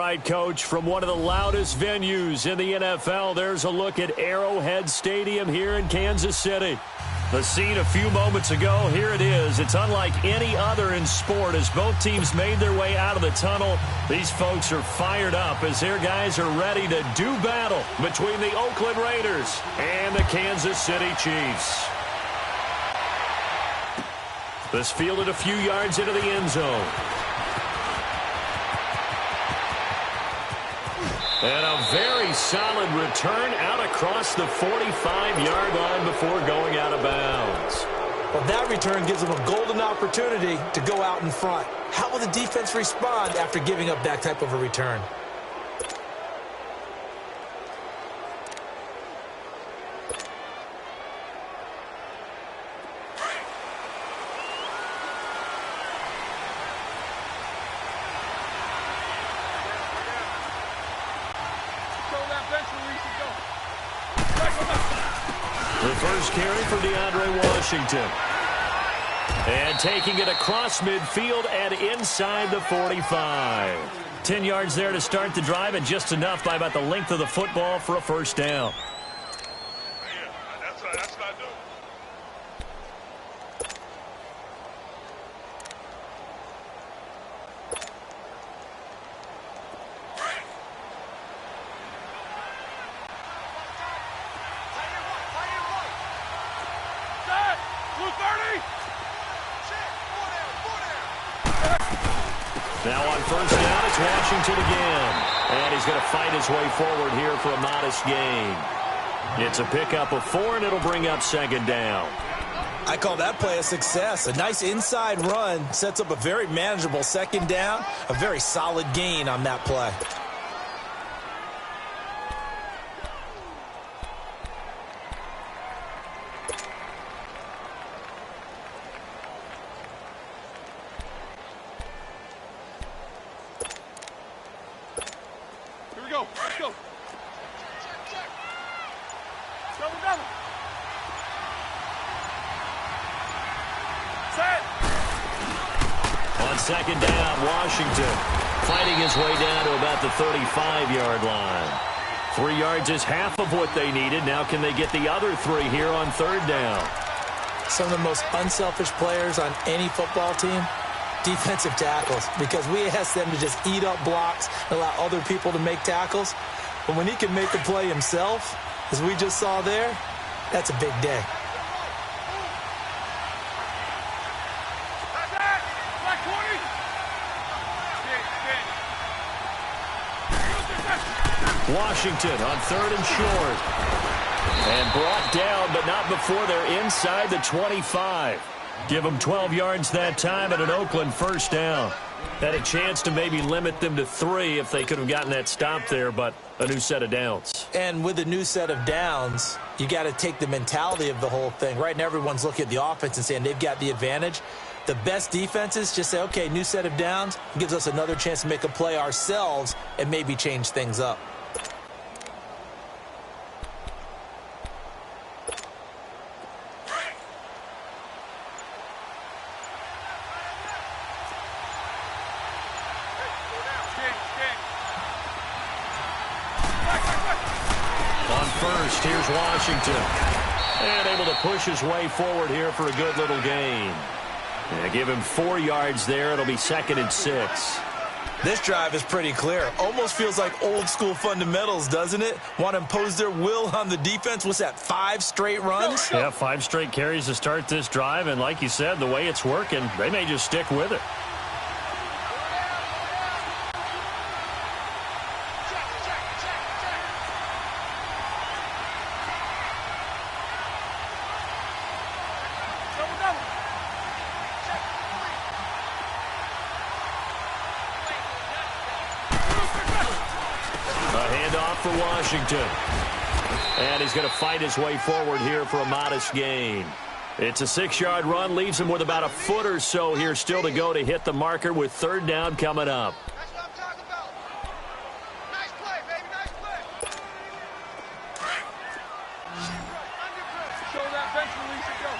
right, Coach. From one of the loudest venues in the NFL, there's a look at Arrowhead Stadium here in Kansas City. The scene a few moments ago, here it is. It's unlike any other in sport as both teams made their way out of the tunnel. These folks are fired up as their guys are ready to do battle between the Oakland Raiders and the Kansas City Chiefs. This fielded a few yards into the end zone. And a very solid return out across the 45-yard line before going out of bounds. Well, that return gives them a golden opportunity to go out in front. How will the defense respond after giving up that type of a return? The first carry for DeAndre Washington. And taking it across midfield and inside the 45. 10 yards there to start the drive, and just enough by about the length of the football for a first down. That's what I do. Now on first down, it's Washington again. And he's going to fight his way forward here for a modest gain. It's a pickup of 4, and it'll bring up second down. I call that play a success. A nice inside run sets up a very manageable second down. A very solid gain on that play. Let's go. Double. Set. On second down, Washington fighting his way down to about the 35-yard line. 3 yards is half of what they needed. Now can they get the other 3 here on third down? Some of the most unselfish players on any football team, defensive tackles, because we ask them to just eat up blocks and allow other people to make tackles. But when he can make a play himself, as we just saw there, that's a big day. Washington on third and short. And brought down, but not before they're inside the 25. Give them 12 yards that time and an Oakland first down. Had a chance to maybe limit them to 3 if they could have gotten that stop there, but a new set of downs. And with a new set of downs, you got to take the mentality of the whole thing. Right now, everyone's looking at the offense and saying they've got the advantage. The best defenses just say, okay, new set of downs, gives us another chance to make a play ourselves and maybe change things up. First, here's Washington. And able to push his way forward here for a good little gain. And give him 4 yards there. It'll be second and 6. This drive is pretty clear. Almost feels like old school fundamentals, doesn't it? Want to impose their will on the defense. What's that, 5 straight runs? Yeah, 5 straight carries to start this drive. And like you said, the way it's working, they may just stick with it. For Washington. And he's going to fight his way forward here for a modest gain. It's a 6-yard run, leaves him with about a foot or so here still to go to hit the marker with third down coming up. That's what I'm talking about. Nice play, baby, nice play. Show that bench release and go.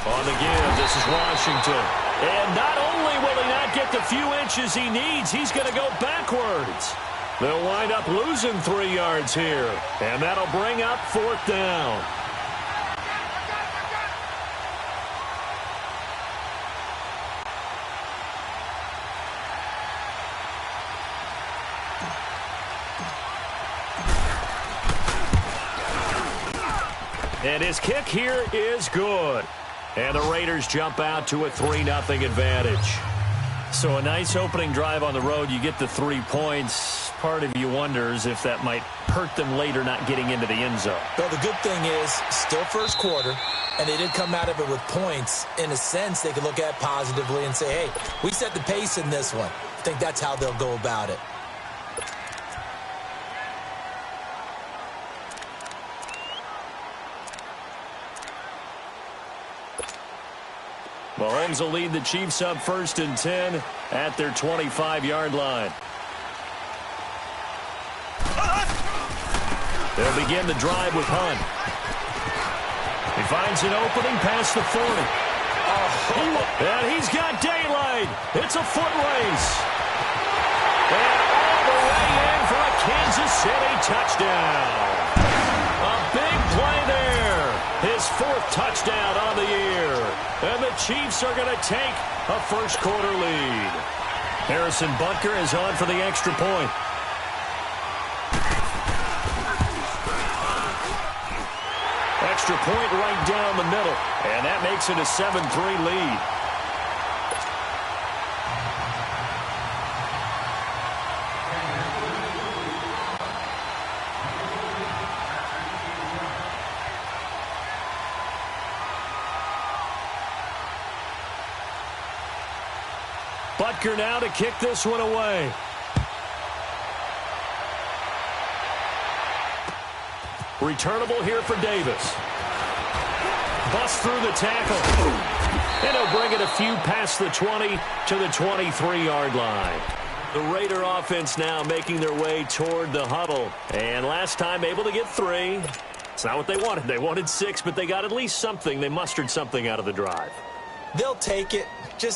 On the give, this is Washington. And not only will he not get the few inches he needs, he's going to go backwards. They'll wind up losing 3 yards here. And that'll bring up 4th down. And his kick here is good. And the Raiders jump out to a 3-0 advantage. So a nice opening drive on the road. You get the 3 points. Part of you wonders if that might hurt them later not getting into the end zone. Well, the good thing is, still first quarter, and they did come out of it with points. In a sense, they can look at it positively and say, hey, we set the pace in this one. I think that's how they'll go about it. Mahomes will lead the Chiefs up 1st and 10 at their 25-yard line. They'll begin the drive with Hunt. He finds an opening past the 40. And he's got daylight. It's a foot race. And all the way in for a Kansas City touchdown. A big play there. His 4th touchdown on the year. And the Chiefs are going to take a first-quarter lead. Harrison Butker is on for the extra point. Extra point right down the middle. And that makes it a 7-3 lead. Butker now to kick this one away. Returnable here for Davis. Bust through the tackle. And he'll bring it a few past the 20 to the 23-yard line. The Raider offense now making their way toward the huddle. And last time able to get 3. It's not what they wanted. They wanted 6, but they got at least something. They mustered something out of the drive. They'll take it.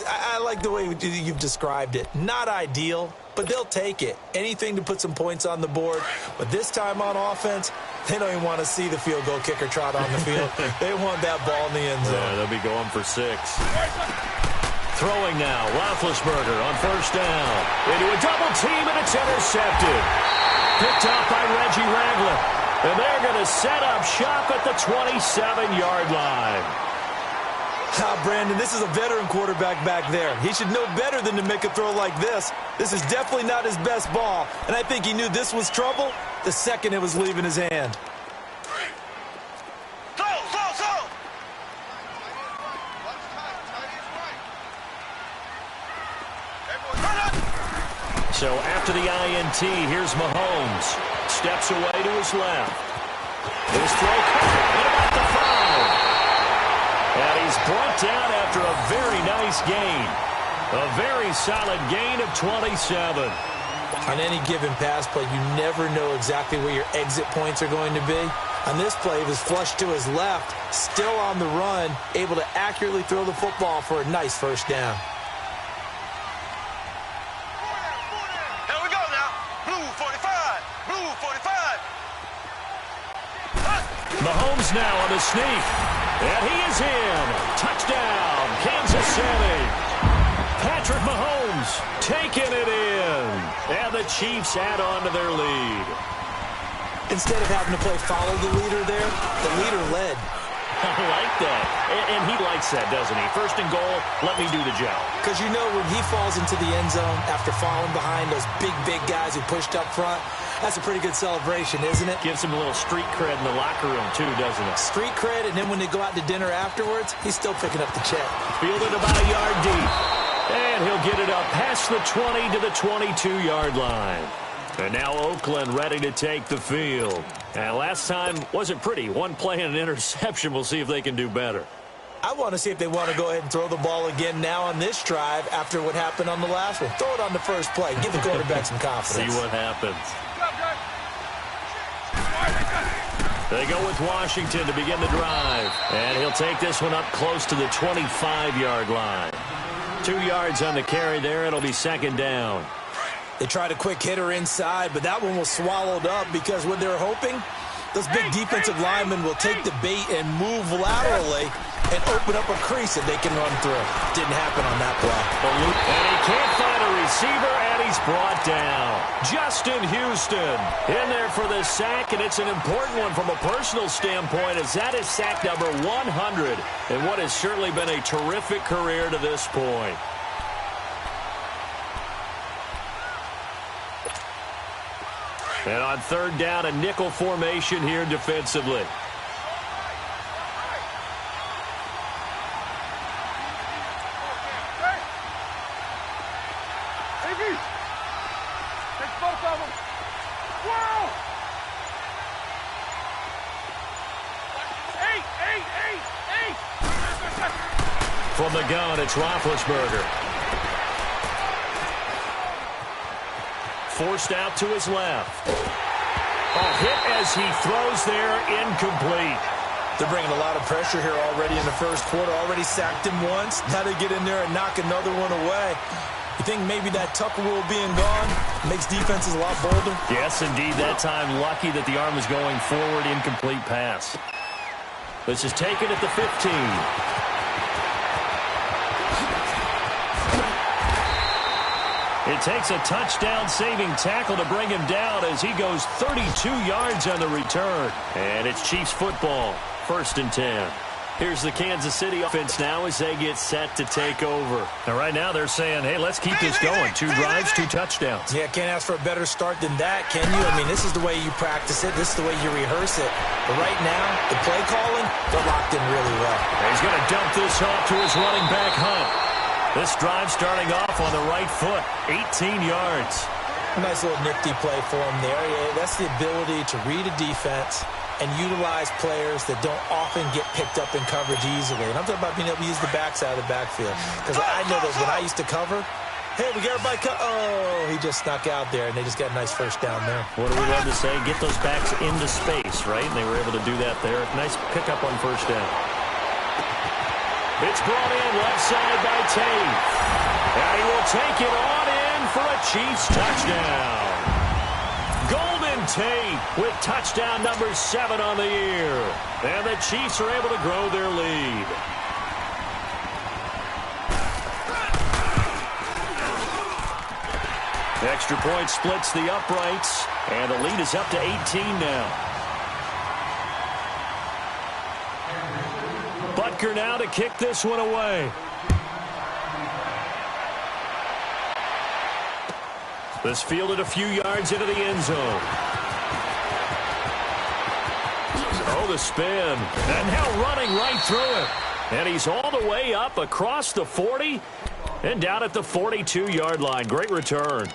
I like the way you've described it. Not ideal, but they'll take it. Anything to put some points on the board. But this time on offense, they don't even want to see the field goal kicker trot on the field. They want that ball in the end zone. Yeah, they'll be going for 6. Throwing now, Roethlisberger on 1st down. Into a double team, and it's intercepted. Picked up by Reggie Ragland. And they're going to set up shop at the 27-yard line. Brandon, this is a veteran quarterback back there. He should know better than to make a throw like this. This is definitely not his best ball, and I think he knew this was trouble the second it was leaving his hand. So after the INT, here's Mahomes. Steps away to his left. His throw caught at the 5. And he's brought down after a very nice gain. A very solid gain of 27. On any given pass play, you never know exactly where your exit points are going to be. On this play, he was flushed to his left, still on the run, able to accurately throw the football for a nice 1st down. Here we go now. Blue 45. Blue 45. Mahomes now on the sneak. And he is in. Touchdown, Kansas City. Patrick Mahomes taking it in. And the Chiefs add on to their lead. Instead of having to play follow the leader there, the leader led. I like that. And he likes that, doesn't he? 1st and goal, let me do the job. Because you know when he falls into the end zone after falling behind those big guys who pushed up front, that's a pretty good celebration, isn't it? Gives him a little street cred in the locker room, too, doesn't it? Street cred, and then when they go out to dinner afterwards, he's still picking up the check. Fielded about a yard deep. And he'll get it up past the 20 to the 22-yard line. And now Oakland ready to take the field. And last time wasn't pretty. One play and an interception. We'll see if they can do better. I want to see if they want to go ahead and throw the ball again now on this drive after what happened on the last one. Throw it on the first play. Give the quarterback some confidence. See what happens. They go with Washington to begin the drive. And he'll take this one up close to the 25-yard line. 2 yards on the carry there. It'll be second down. They tried a quick hitter inside, but that one was swallowed up because what they're hoping, those big defensive linemen will take the bait and move laterally and open up a crease that they can run through. Didn't happen on that play. And he can't find a receiver, and he's brought down. Justin Houston in there for the sack, and it's an important one from a personal standpoint, as that is sack number 100 in what has certainly been a terrific career to this point. And on third down, a nickel formation here defensively. From the gun, it's Roethlisberger. Forced out to his left. A hit as he throws there, incomplete. They're bringing a lot of pressure here already in the first quarter. Already sacked him once. Now they get in there and knock another one away. You think maybe that Tucker rule being gone makes defenses a lot bolder? Yes, indeed. That time, lucky that the arm was going forward, incomplete pass. This is taken at the 15. It takes a touchdown-saving tackle to bring him down as he goes 32 yards on the return. And it's Chiefs football, 1st and 10. Here's the Kansas City offense now as they get set to take over. Now, right now they're saying, hey, let's keep this going. 2 drives, 2 touchdowns. Yeah, can't ask for a better start than that, can you? I mean, this is the way you practice it. This is the way you rehearse it. But right now, the play calling, they're locked in really well. He's going to dump this off to his running back, Hunt. This drive starting off on the right foot, 18 yards. A nice little nifty play for him there. Yeah, that's the ability to read a defense and utilize players that don't often get picked up in coverage easily. And I'm talking about being able to use the backside of the backfield. Because I know that when I used to cover, hey, we got everybody oh, he just snuck out there, and they just got a nice first down there. What do we love to say? Get those backs into space, right? And they were able to do that there. Nice pickup on first down. It's brought in left side by Tate. And he will take it on in for a Chiefs touchdown. Golden Tate with touchdown number 7 on the year. And the Chiefs are able to grow their lead. Extra point splits the uprights. And the lead is up to 18 now. Butker now to kick this one away. This fielded a few yards into the end zone. Oh, the spin. And now running right through it. And he's all the way up across the 40 and down at the 42-yard line. Great return.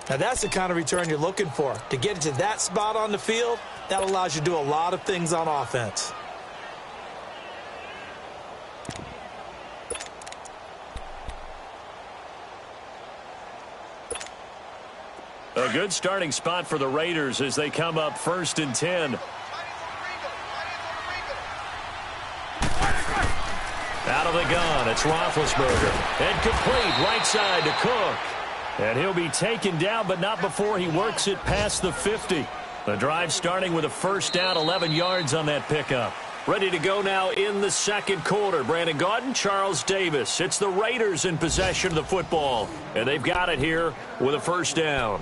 Now, that's the kind of return you're looking for. To get to that spot on the field, that allows you to do a lot of things on offense. A good starting spot for the Raiders as they come up 1st and 10. Out of the gun, it's Roethlisberger. And complete right side to Cook. And he'll be taken down, but not before he works it past the 50. The drive starting with a first down, 11 yards on that pickup. Ready to go now in the second quarter. Brandon Gaudin, Charles Davis. It's the Raiders in possession of the football. And they've got it here with a first down.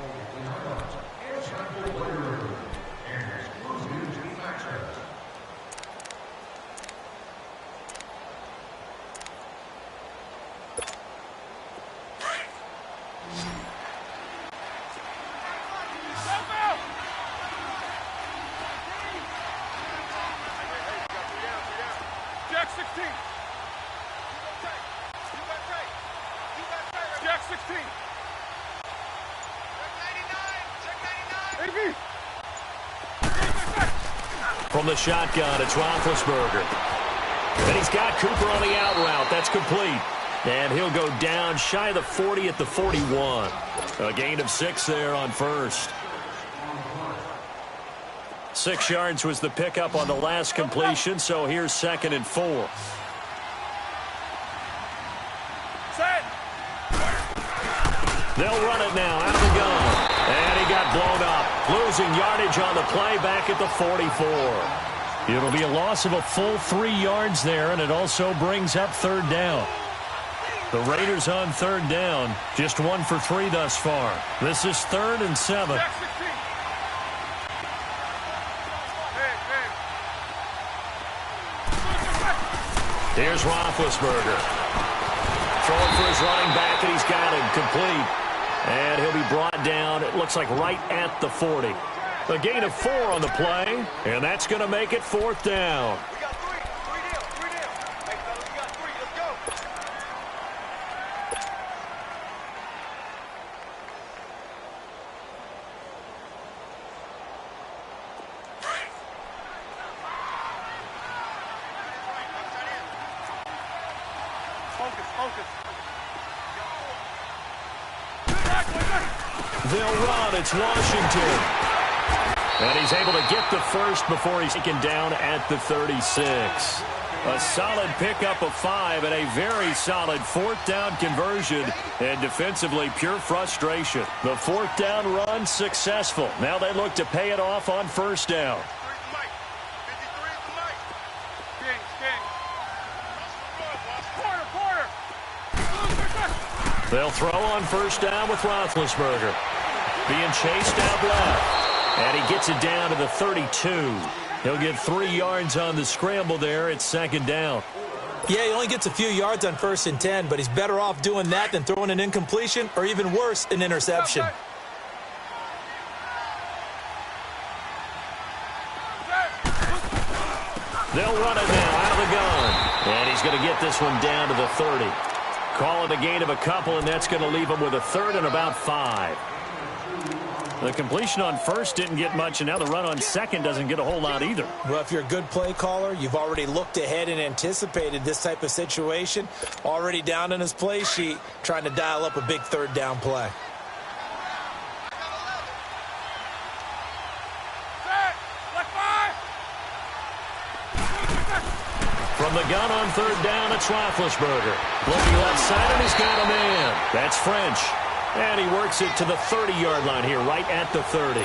From the shotgun, it's Roethlisberger. And he's got Cooper on the out route. That's complete. And he'll go down shy of the 40 at the 41. A gain of 6 there on first. 6 yards was the pickup on the last completion, so here's 2nd and 4. Set. They'll run it now out of the gun. And he got blown up. Losing yardage on the play back at the 44. It'll be a loss of a full 3 yards there, and it also brings up 3rd down. The Raiders on 3rd down, just 1 for 3 thus far. This is 3rd and 7. Here's Roethlisberger. Throwing for his running back, and he's got him complete. And he'll be brought down, it looks like right at the 40. A gain of 4 on the play, and that's going to make it 4th down. We got 3. 3 down. 3 down. Hey, fellas, we got 3. Let's go. Focus, focus. They'll run. It's Washington. And he's able to get the first before he's taken down at the 36. A solid pickup of 5 and a very solid 4th down conversion. And defensively, pure frustration. The 4th down run successful. Now they look to pay it off on 1st down. They'll throw on 1st down with Roethlisberger. Being chased out left. And he gets it down to the 32. He'll get 3 yards on the scramble there. It's 2nd down. Yeah, he only gets a few yards on 1st and 10, but he's better off doing that than throwing an incompletion or even worse, an interception. They'll run it now out of the gun. And he's going to get this one down to the 30. Call it a gain of a couple, and that's going to leave him with a 3rd and about 5. The completion on 1st didn't get much, and now the run on 2nd doesn't get a whole lot either. Well, if you're a good play caller, you've already looked ahead and anticipated this type of situation. Already down in his play sheet, trying to dial up a big 3rd down play. From the gun on 3rd down, it's Roethlisberger. Looking left side, and he's got a man. That's French. And he works it to the 30-yard line here, right at the 30.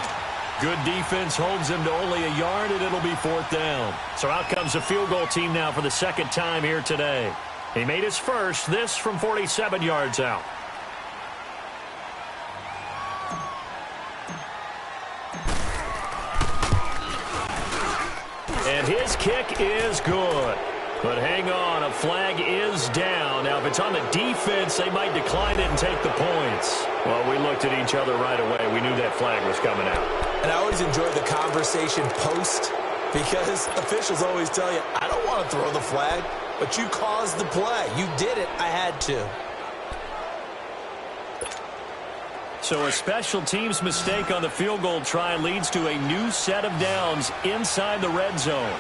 Good defense holds him to only a yard, and it'll be 4th down. So out comes the field goal team now for the 2nd time here today. He made his first, this from 47 yards out. And his kick is good. But hang on, a flag is down. Now, if it's on the defense, they might decline it and take the points. Well, we looked at each other right away. We knew that flag was coming out. And I always enjoy the conversation post because officials always tell you, I don't want to throw the flag, but you caused the play. You did it. I had to. So a special teams mistake on the field goal try leads to a new set of downs inside the red zone.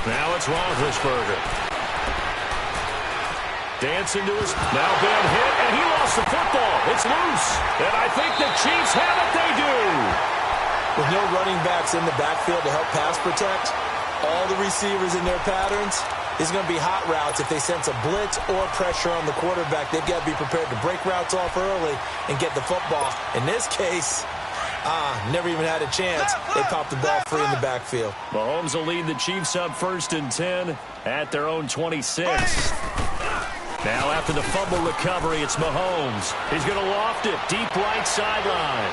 Now it's Roethlisberger. Dancing to his... Now been hit, and he lost the football. It's loose. And I think the Chiefs have it. They do. With no running backs in the backfield to help pass protect, all the receivers in their patterns, it's going to be hot routes. If they sense a blitz or pressure on the quarterback, they've got to be prepared to break routes off early and get the football. In this case... never even had a chance. They popped the ball free in the backfield. Mahomes will lead the Chiefs up 1st and 10 at their own 26. Now after the fumble recovery, it's Mahomes. He's going to loft it deep right sideline.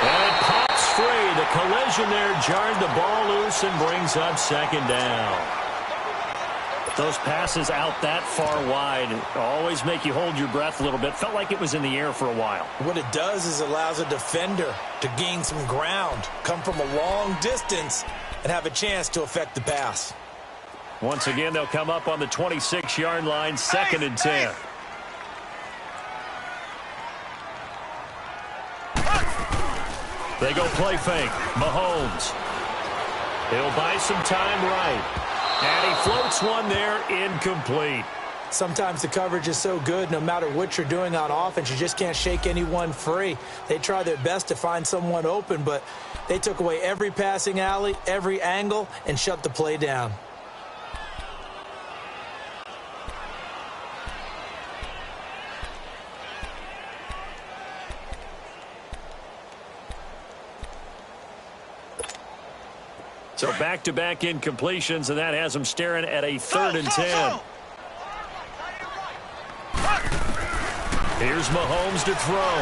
And it pops free. The collision there jarred the ball loose and brings up 2nd down. Those passes out that far wide always make you hold your breath a little bit. Felt like it was in the air for a while. What it does is it allows a defender to gain some ground, come from a long distance, and have a chance to affect the pass. Once again, they'll come up on the 26-yard line, 2nd and 10. They go play fake. Mahomes. He'll buy some time right. And he floats one there, incomplete. Sometimes the coverage is so good, no matter what you're doing on offense, you just can't shake anyone free. They try their best to find someone open, but they took away every passing alley, every angle, and shut the play down. So back-to-back incompletions, and that has them staring at a 3rd and 10. Here's Mahomes to throw.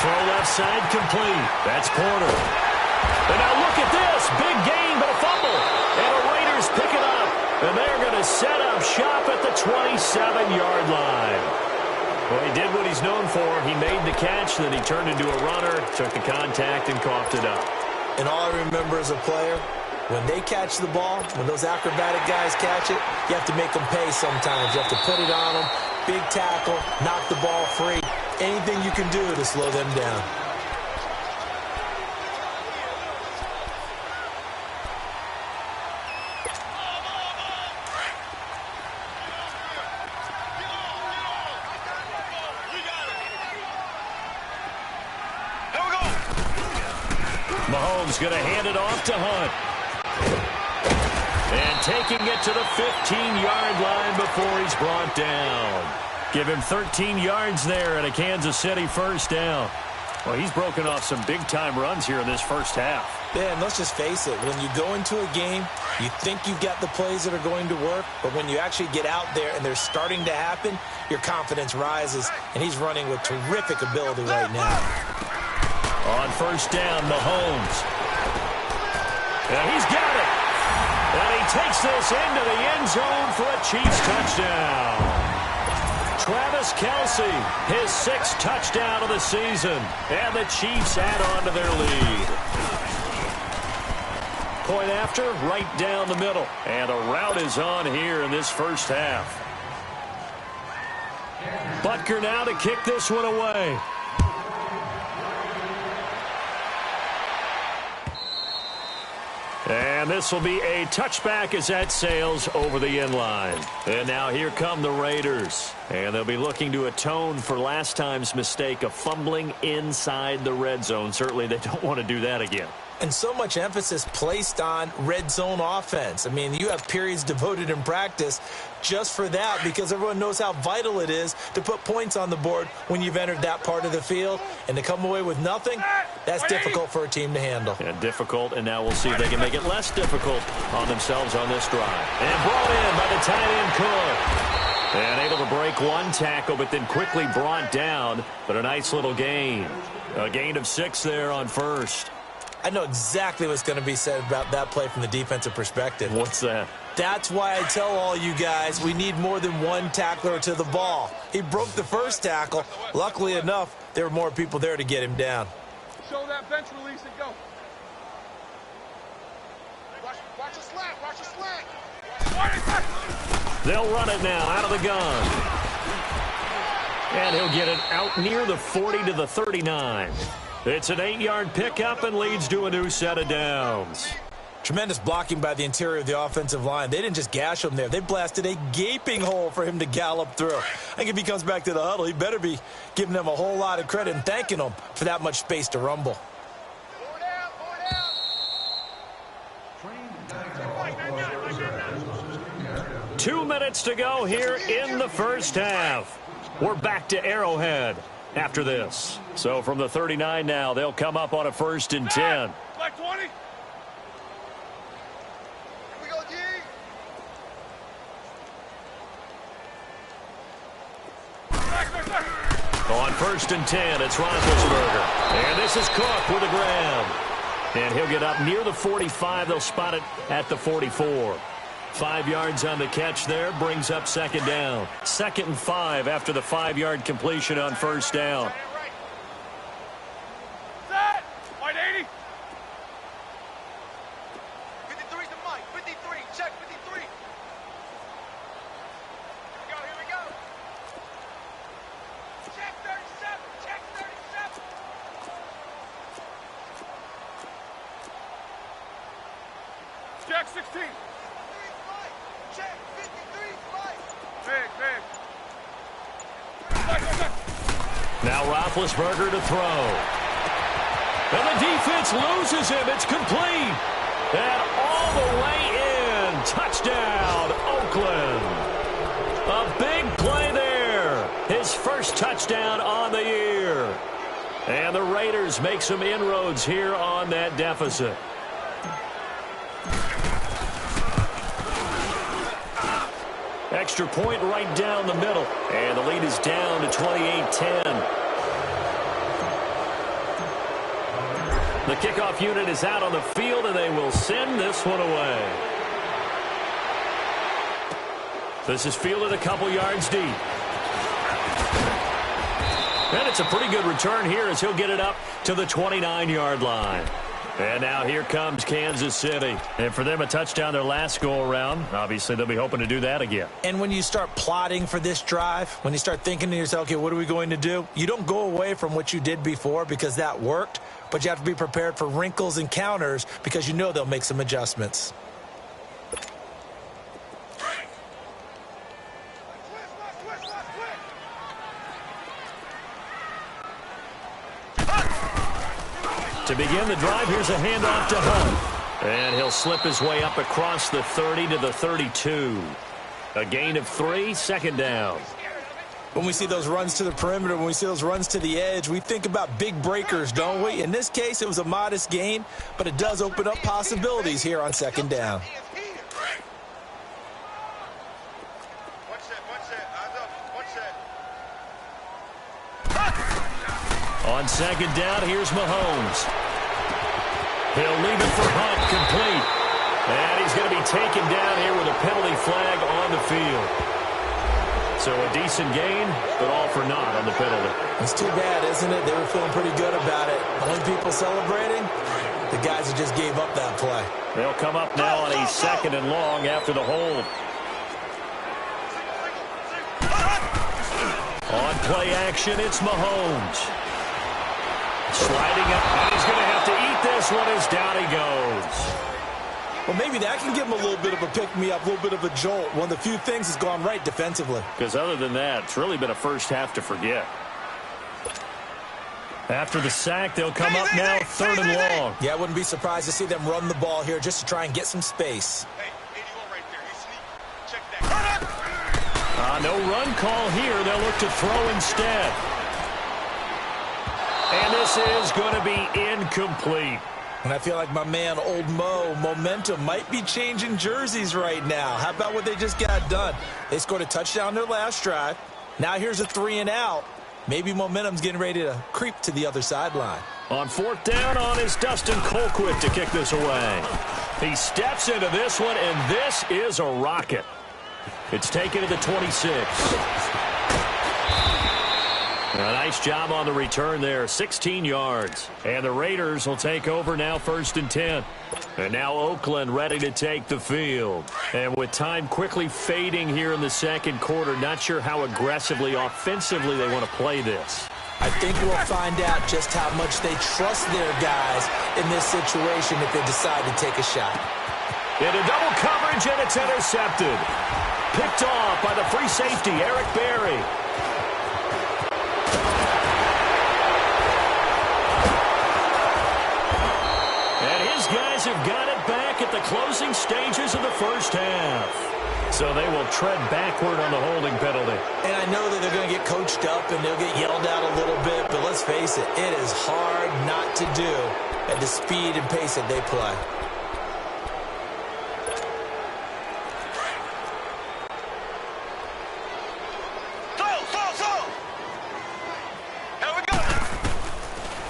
Throw left side complete. That's Porter. And now look at this. Big gain, but a fumble. And the Raiders pick it up. And they're going to set up shop at the 27-yard line. Well, he did what he's known for. He made the catch, then he turned into a runner, took the contact, and coughed it up. And all I remember as a player, when they catch the ball, when those acrobatic guys catch it, you have to make them pay sometimes. You have to put it on them, big tackle, knock the ball free. Anything you can do to slow them down. Mahomes going to hand it off to Hunt. And taking it to the 15-yard line before he's brought down. Give him 13 yards there and a Kansas City first down. Well, he's broken off some big-time runs here in this first half. Yeah, and let's just face it. When you go into a game, you think you've got the plays that are going to work, but when you actually get out there and they're starting to happen, your confidence rises, and he's running with terrific ability right now. On first down, Mahomes. And he's got it. And he takes this into the end zone for a Chiefs touchdown. Travis Kelce, his 6th touchdown of the season. And the Chiefs add on to their lead. Point after, right down the middle. And a rout is on here in this first half. Butker now to kick this one away. And this will be a touchback as that sails over the end line. And now here come the Raiders. And they'll be looking to atone for last time's mistake of fumbling inside the red zone. Certainly they don't want to do that again. And so much emphasis placed on red zone offense. I mean, you have periods devoted in practice just for that because everyone knows how vital it is to put points on the board when you've entered that part of the field. And to come away with nothing, that's difficult for a team to handle. And difficult, and now we'll see if they can make it less difficult on themselves on this drive. And brought in by the tight end Cook. And able to break one tackle, but then quickly brought down. But a nice little gain. A gain of 6 there on first. I know exactly what's going to be said about that play from the defensive perspective. What's that? That's why I tell all you guys we need more than one tackler to the ball. He broke the first tackle. Luckily enough, there were more people there to get him down. Show that bench release and go. Watch the slant. Watch the slant. They'll run it now out of the gun. And he'll get it out near the 40 to the 39. It's an 8-yard pickup and leads to a new set of downs. Tremendous blocking by the interior of the offensive line. They didn't just gash him there. They blasted a gaping hole for him to gallop through. I think if he comes back to the huddle, he better be giving them a whole lot of credit and thanking them for that much space to rumble. 2 minutes to go here in the first half. We're back to Arrowhead after this. So from the 39 now, they'll come up on a 1st and 10. Like 20. Here we go, G. On 1st and 10, it's Roethlisberger. And this is Cook with the grab. And he'll get up near the 45. They'll spot it at the 44. 5 yards on the catch there, brings up 2nd down. 2nd and 5 after the 5-yard completion on 1st down. Set. White 80. 53 to Mike. 53. Check 53. Here we go. Check 37. Check 37. Check 16. Check Now Roethlisberger to throw. And the defense loses him. It's complete. And all the way in. Touchdown, Oakland. A big play there. His first touchdown on the year. And the Raiders make some inroads here on that deficit. Extra point right down the middle. And the lead is down to 28-10. The kickoff unit is out on the field, and they will send this one away. This is fielded a couple yards deep. And it's a pretty good return here as he'll get it up to the 29-yard line. And now here comes Kansas City. And for them, a touchdown their last go-around. Obviously, they'll be hoping to do that again. And when you start plotting for this drive, when you start thinking to yourself, okay, what are we going to do? You don't go away from what you did before because that worked, but you have to be prepared for wrinkles and counters because you know they'll make some adjustments. To begin the drive, here's a handoff to Hunt. And he'll slip his way up across the 30 to the 32. A gain of 3, second down. When we see those runs to the perimeter, when we see those runs to the edge, we think about big breakers, don't we? In this case, it was a modest gain, but it does open up possibilities here on second down. On second down, here's Mahomes. He'll leave it for Hunt, complete. And he's going to be taken down here with a penalty flag on the field. So a decent gain, but all for naught on the penalty. It's too bad, isn't it? They were feeling pretty good about it. Only people celebrating, the guys that just gave up that play. They'll come up now on a second and long after the hold. On play action, it's Mahomes. Sliding up, and he's going to have to eat this one as down he goes. Well, maybe that can give him a little bit of a pick-me-up, a little bit of a jolt. One of the few things has gone right defensively. Because other than that, it's really been a first half to forget. After the sack, they'll come up now third and long. Yeah, I wouldn't be surprised to see them run the ball here just to try and get some space. No run call here. They'll look to throw instead. And this is going to be incomplete. And I feel like my man, Old Mo, momentum might be changing jerseys right now. How about what they just got done? They scored a touchdown their last drive. Now here's a 3 and out. Maybe momentum's getting ready to creep to the other sideline. On fourth down on is Dustin Colquitt to kick this away. He steps into this one, and this is a rocket. It's taken to the 26. A nice job on the return there, 16 yards. And the Raiders will take over now first and 10. And now Oakland ready to take the field. And with time quickly fading here in the second quarter, not sure how aggressively, offensively they want to play this. I think we'll find out just how much they trust their guys in this situation if they decide to take a shot. Into double coverage, and it's intercepted. Picked off by the free safety, Eric Berry. And his guys have got it back at the closing stages of the first half. So they will tread backward on the holding penalty. And I know that they're going to get coached up and they'll get yelled at a little bit, but let's face it, it is hard not to do at the speed and pace that they play.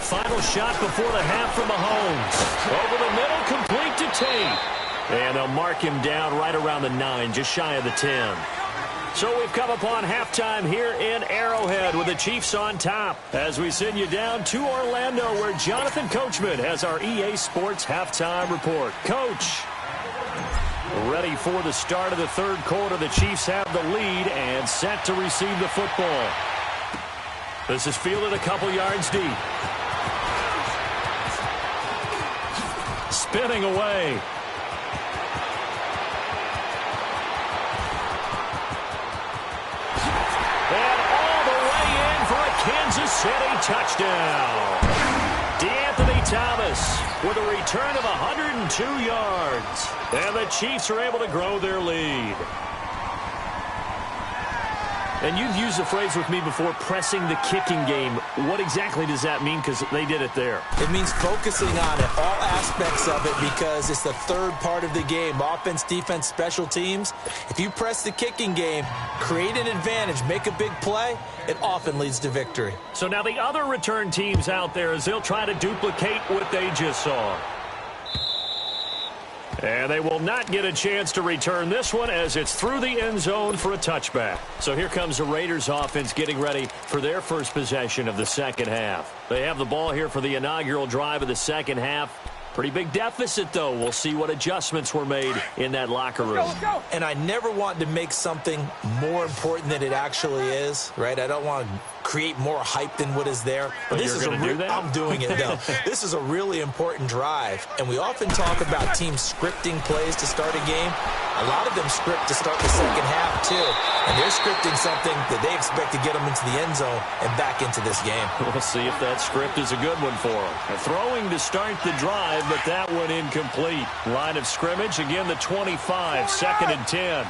Final shot before the half from Mahomes. Over the middle, complete to Tate. And they'll mark him down right around the 9, just shy of the 10. So we've come upon halftime here in Arrowhead with the Chiefs on top. As we send you down to Orlando, where Jonathan Coachman has our EA Sports halftime report. Coach, ready for the start of the third quarter. The Chiefs have the lead and set to receive the football. This is fielded a couple yards deep. Spinning away. And all the way in for a Kansas City touchdown. D'Anthony Thomas with a return of 102 yards. And the Chiefs are able to grow their lead. And you've used the phrase with me before, pressing the kicking game. What exactly does that mean? Because they did it there. It means focusing on it, all aspects of it, because it's the third part of the game. Offense, defense, special teams. If you press the kicking game, create an advantage, make a big play, it often leads to victory. So now the other return teams out there, as they'll try to duplicate what they just saw. And they will not get a chance to return this one as it's through the end zone for a touchback. So here comes the Raiders offense getting ready for their first possession of the second half. They have the ball here for the inaugural drive of the second half. Pretty big deficit, though. We'll see what adjustments were made in that locker room. Let's go. And I never want to make something more important than it actually is, right? I don't want to create more hype than what is there. But this is do that? I'm doing it, though. This is a really important drive. And we often talk about teams scripting plays to start a game. A lot of them script to start the second half, too. And they're scripting something that they expect to get them into the end zone and back into this game. We'll see if that script is a good one for them. Throwing to start the drive, but that one incomplete. Line of scrimmage, again the 25, 2nd and 10.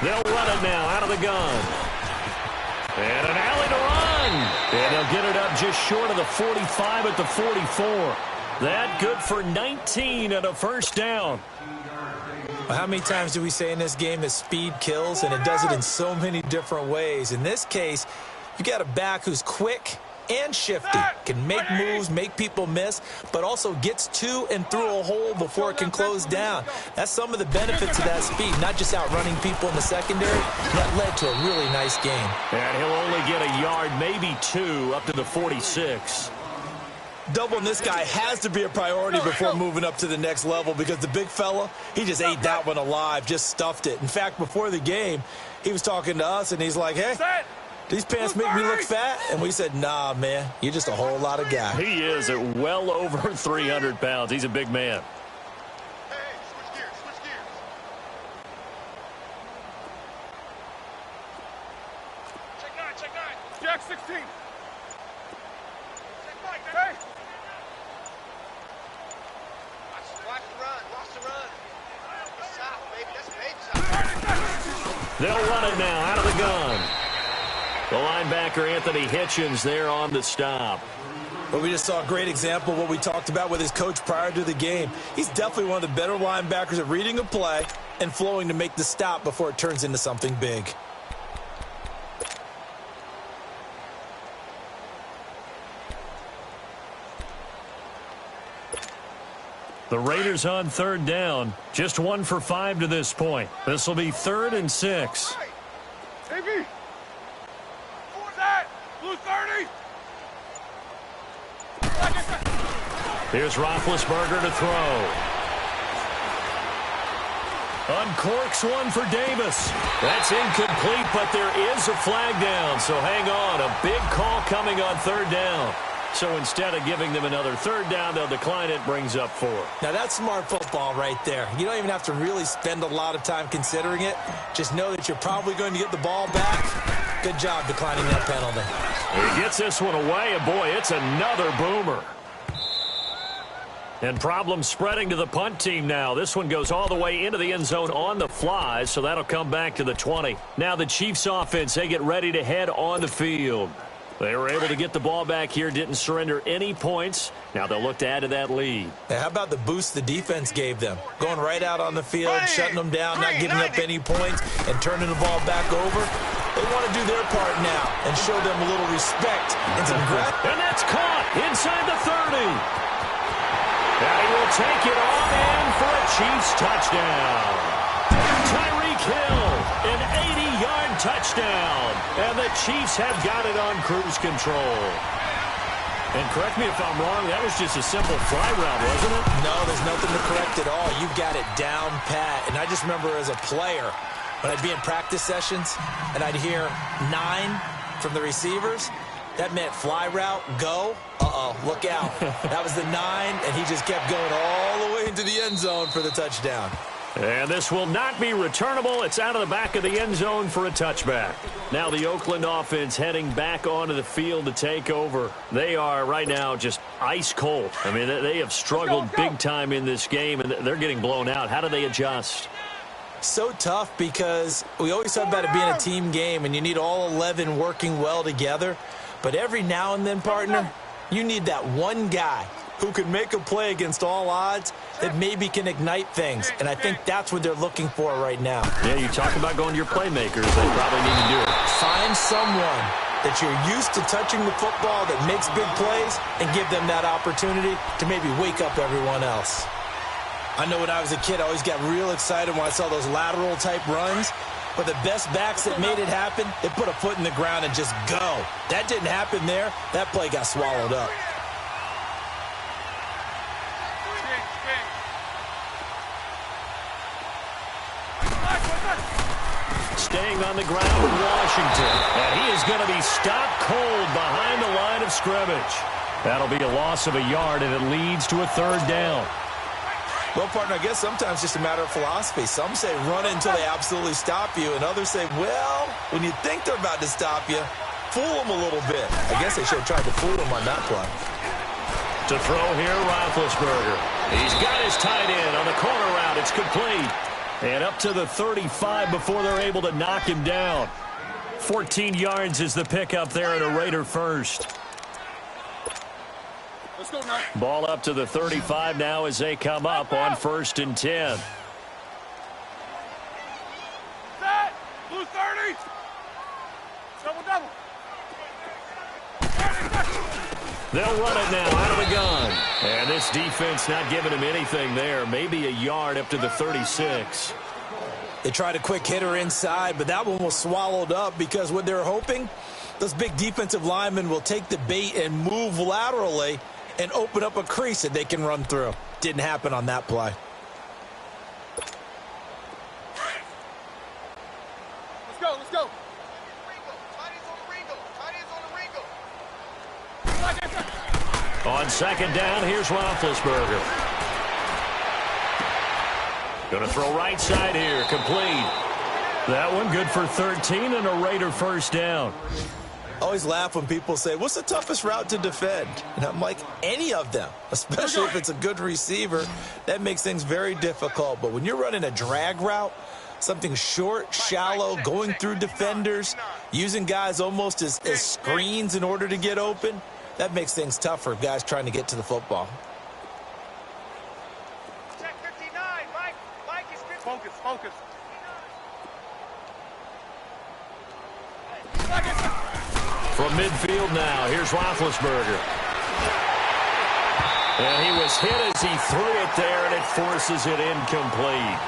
They'll run it now out of the gun. And an alley to run. And they'll get it up just short of the 45 at the 44. That good for 19 and a first down. Well, how many times do we say in this game that speed kills, and it does it in so many different ways. In this case, you got a back who's quick and shifty, can make moves, make people miss, but also gets to and through a hole before it can close down. That's some of the benefits of that speed, not just outrunning people in the secondary. That led to a really nice game. And he'll only get a yard, maybe 2, up to the 46. Doubling this guy has to be a priority before moving up to the next level, because the big fella, he just ate that one alive, just stuffed it. In fact, before the game, he was talking to us, and he's like, hey, these pants make me look fat? And we said, nah, man, you're just a whole lot of guy. He is at well over 300 pounds. He's a big man. Hey, switch gears, switch gears. Check 9. Jack 16. Check Mike, hey. Watch the run. That's south, baby. That's baby south. They'll run it now out of the gun. The linebacker, Anthony Hitchens, there on the stop. Well, we just saw a great example of what we talked about with his coach prior to the game. He's definitely one of the better linebackers at reading a play and flowing to make the stop before it turns into something big. The Raiders on 3rd down. Just 1 for 5 to this point. This will be 3rd and 6. AB. Blue 30. Here's Roethlisberger to throw. Uncorks one for Davis. That's incomplete, but there is a flag down. So hang on. A big call coming on 3rd down. So instead of giving them another 3rd down, they'll decline it. Brings up 4. Now, that's smart football right there. You don't even have to really spend a lot of time considering it. Just know that you're probably going to get the ball back. Good job declining that penalty. He gets this one away, and boy, it's another boomer. And problems spreading to the punt team now. This one goes all the way into the end zone on the fly, so that'll come back to the 20. Now the Chiefs offense, they get ready to head on the field. They were able to get the ball back here, didn't surrender any points. Now they'll look to add to that lead. Now, how about the boost the defense gave them? Going right out on the field, shutting them down, not giving up any points, and turning the ball back over. They want to do their part now and show them a little respect and some gratitude. And that's caught inside the 30. And he will take it on in for a Chiefs touchdown. Tyreek Hill, an 80-yard touchdown. And the Chiefs have got it on cruise control. And correct me if I'm wrong, that was just a simple fly route, wasn't it? No, there's nothing to correct at all. You got it down pat. And I just remember as a player, when I'd be in practice sessions and I'd hear 9 from the receivers, that meant fly route, go. Uh-oh, look out. That was the 9, and he just kept going all the way into the end zone for the touchdown. And this will not be returnable. It's out of the back of the end zone for a touchback. Now the Oakland offense heading back onto the field to take over. They are right now just ice cold. I mean, they have struggled big time in this game, and they're getting blown out. How do they adjust? So tough because we always talk about it being a team game, and you need all 11 working well together. But every now and then, partner, you need that one guy who can make a play against all odds that maybe can ignite things. And I think that's what they're looking for right now. Yeah, you talk about going to your playmakers. They probably need to do it. Find someone that you're used to touching the football that makes big plays and give them that opportunity to maybe wake up everyone else. I know when I was a kid, I always got real excited when I saw those lateral-type runs. But the best backs that made it happen, they put a foot in the ground and just go. That didn't happen there. That play got swallowed up. Staying on the ground with Washington. And he is going to be stopped cold behind the line of scrimmage. That'll be a loss of a yard, and it leads to a third down. Well, partner, I guess sometimes it's just a matter of philosophy. Some say run until they absolutely stop you, and others say, well, when you think they're about to stop you, fool them a little bit. I guess they should have tried to fool them on that play. To throw here, Roethlisberger. He's got his tight end on the corner route. It's complete. And up to the 35 before they're able to knock him down. 14 yards is the pickup there at a Raider first. Let's go now. Ball up to the 35 now as they come up on 1st and 10. Set. Blue 30. Double. They'll run it now out of the gun. And this defense not giving him anything there. Maybe a yard up to the 36. They tried a quick hitter inside, but that one was swallowed up because what they're hoping, those big defensive linemen will take the bait and move laterally and open up a crease that they can run through. Didn't happen on that play. Let's go. On 2nd down, here's Roethlisberger. Going to throw right side here, complete. That one good for 13 and a Raider first down. Always laugh when people say, what's the toughest route to defend? And I'm like, any of them, especially if it's a good receiver. That makes things very difficult. But when you're running a drag route, something short, shallow, going through defenders, using guys almost as screens in order to get open, that makes things tough for guys trying to get to the football. Check 59, Mike. Mike is 50. Focus. From midfield now, here's Roethlisberger. And he was hit as he threw it there, and it forces it incomplete.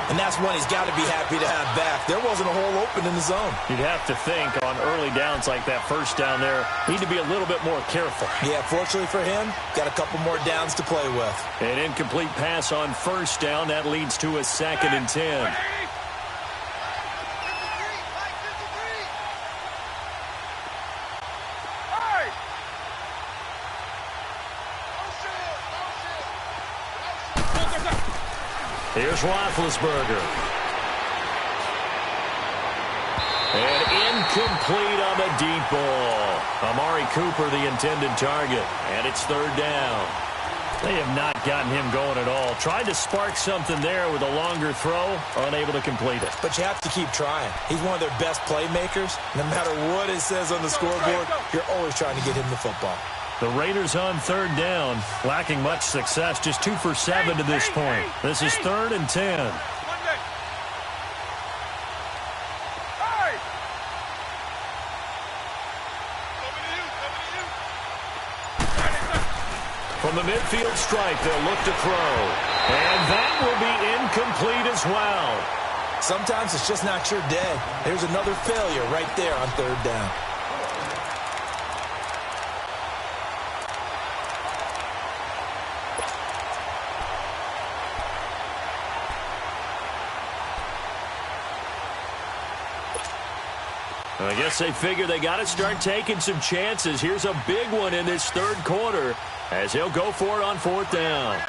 And that's one he's got to be happy to have back. There wasn't a hole open in the zone. You'd have to think on early downs like that first down there, need to be a little bit more careful. Yeah, fortunately for him, got a couple more downs to play with. An incomplete pass on 1st down. That leads to a 2nd and 10. Here's Roethlisberger. And incomplete on the deep ball. Amari Cooper, the intended target. And it's 3rd down. They have not gotten him going at all. Tried to spark something there with a longer throw. Unable to complete it. But you have to keep trying. He's one of their best playmakers. No matter what it says on the scoreboard, you're always trying to get him the football. The Raiders on 3rd down, lacking much success, just 2 for 7 to this point. This is 3rd and 10. From the midfield stripe, they'll look to throw. And that will be incomplete as well. Sometimes it's just not your day. There's another failure right there on 3rd down. I guess they figure they got to start taking some chances. Here's a big one in this 3rd quarter as he'll go for it on 4th down.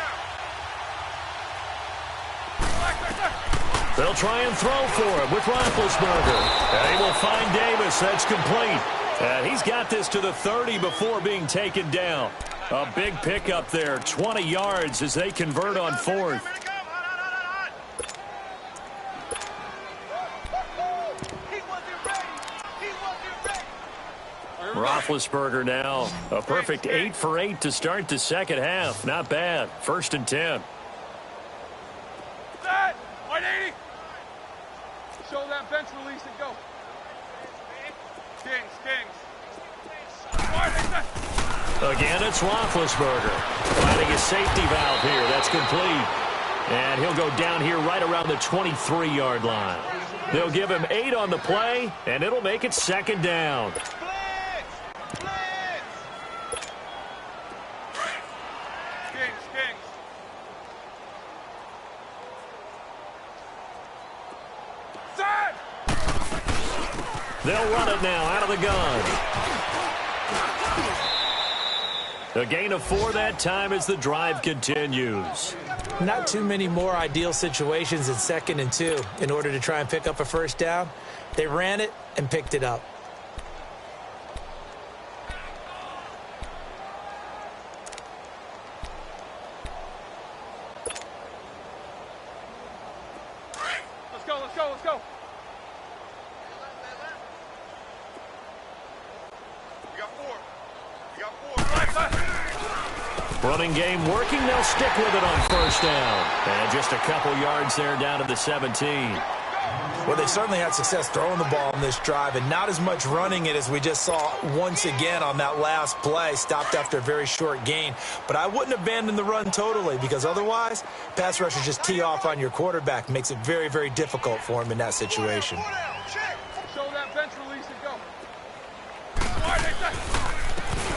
They'll try and throw for it with Roethlisberger. And he will find Davis. That's complete. And he's got this to the 30 before being taken down. A big pickup there, 20 yards as they convert on fourth. Roethlisberger now, a perfect 8 for 8 to start the second half. Not bad. 1st and 10. Set! 180! Show that bench release and go. Kings. Again, it's Roethlisberger. Finding a safety valve here. That's complete. And he'll go down here right around the 23-yard line. They'll give him 8 on the play, and it'll make it 2nd down. They'll run it now out of the gun. A gain of 4 that time as the drive continues. Not too many more ideal situations in 2nd and 2 in order to try and pick up a first down. They ran it and picked it up. Let's go. Running game working. They'll stick with it on 1st down. And just a couple yards there down to the 17. Well, they certainly had success throwing the ball in this drive and not as much running it as we just saw once again on that last play. Stopped after a very short gain. But I wouldn't abandon the run totally because otherwise, pass rushers just tee off on your quarterback. Makes it very, very difficult for him in that situation. Show that bench release and go.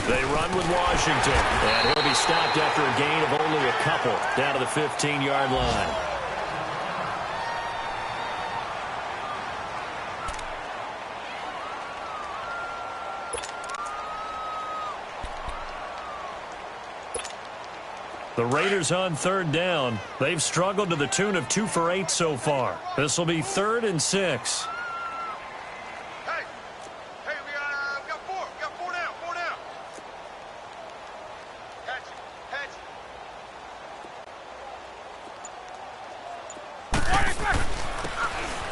They run with Washington, and he'll be stopped after a gain of only a couple down to the 15-yard line. The Raiders on 3rd down. They've struggled to the tune of 2 for 8 so far. This will be 3rd and 6.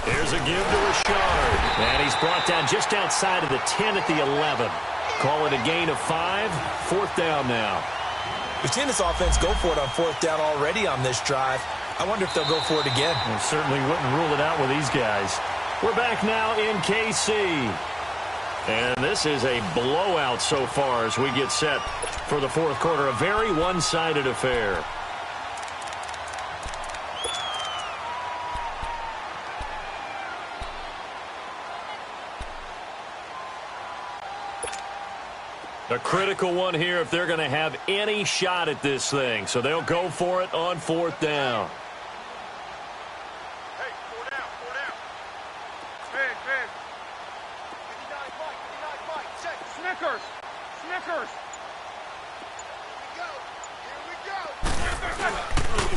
Here's a give to Rashard. And he's brought down just outside of the 10 at the 11. Call it a gain of 5. 4th down now. We've seen this offense go for it on 4th down already on this drive. I wonder if they'll go for it again. Well, certainly wouldn't rule it out with these guys. We're back now in KC. And this is a blowout so far as we get set for the 4th quarter. A very one-sided affair. A critical one here if they're going to have any shot at this thing. So they'll go for it on 4th down. Hey, 4 down. Big. 59 Mike. Check. Snickers. Here we go.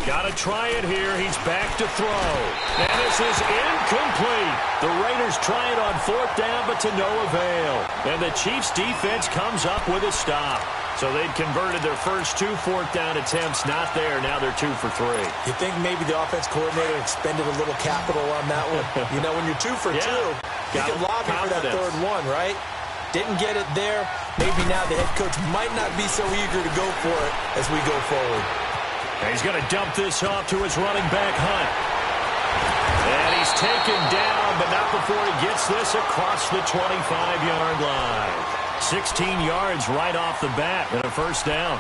Got to try it here. He's back to throw. And this is incomplete. The Raiders try it on 4th down, but to no avail. And the Chiefs' defense comes up with a stop. So they'd converted their first 2 4th down attempts. Not there. Now they're 2 for 3. You think maybe the offense coordinator expended a little capital on that one? You know, when you're 2 for 2, you can lobby for that 3rd one, right? Didn't get it there. Maybe now the head coach might not be so eager to go for it as we go forward. And he's going to dump this off to his running back, Hunt. And he's taken down, but not before he gets this across the 25-yard line. 16 yards right off the bat and a 1st down.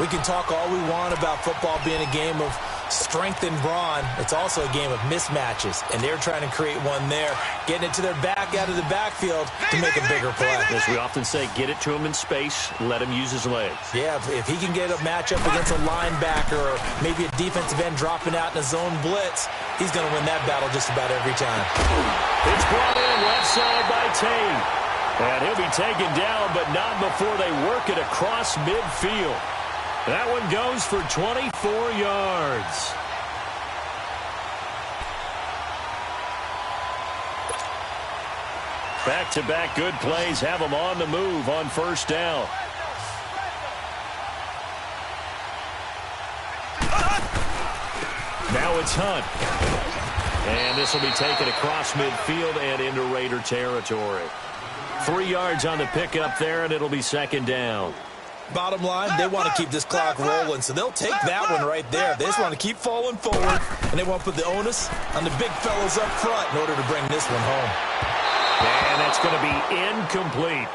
We can talk all we want about football being a game of strength and brawn. It's also a game of mismatches, and they're trying to create one there, getting it to their back out of the backfield to make a bigger play. As we often say, get it to him in space, let him use his legs. Yeah, if he can get a matchup against a linebacker or maybe a defensive end dropping out in a zone blitz, he's going to win that battle just about every time. It's brought in left side by Tate. And he'll be taken down, but not before they work it across midfield. That one goes for 24 yards. Back-to-back good plays have them on the move on first down. Now it's Hunt. And this will be taken across midfield and into Raider territory. 3 yards on the pickup there, and it'll be second down. Bottom line, they want to keep this clock rolling, so they'll take that one right there. They just want to keep falling forward, and they want to put the onus on the big fellas up front in order to bring this one home. And that's going to be incomplete.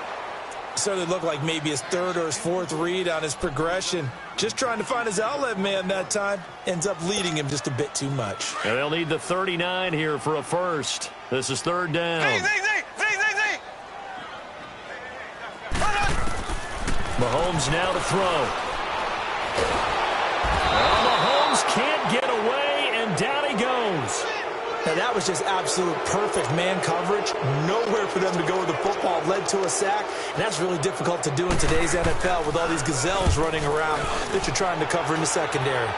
Certainly looked like maybe his third or his fourth read on his progression. Just trying to find his outlet man that time. Ends up leading him just a bit too much. And they'll need the 39 here for a first. This is third down. Mahomes now to throw. Well, Mahomes can't get away, and down he goes. Now, that was just absolute perfect man coverage. Nowhere for them to go with the football. Led to a sack, and that's really difficult to do in today's NFL with all these gazelles running around that you're trying to cover in the secondary.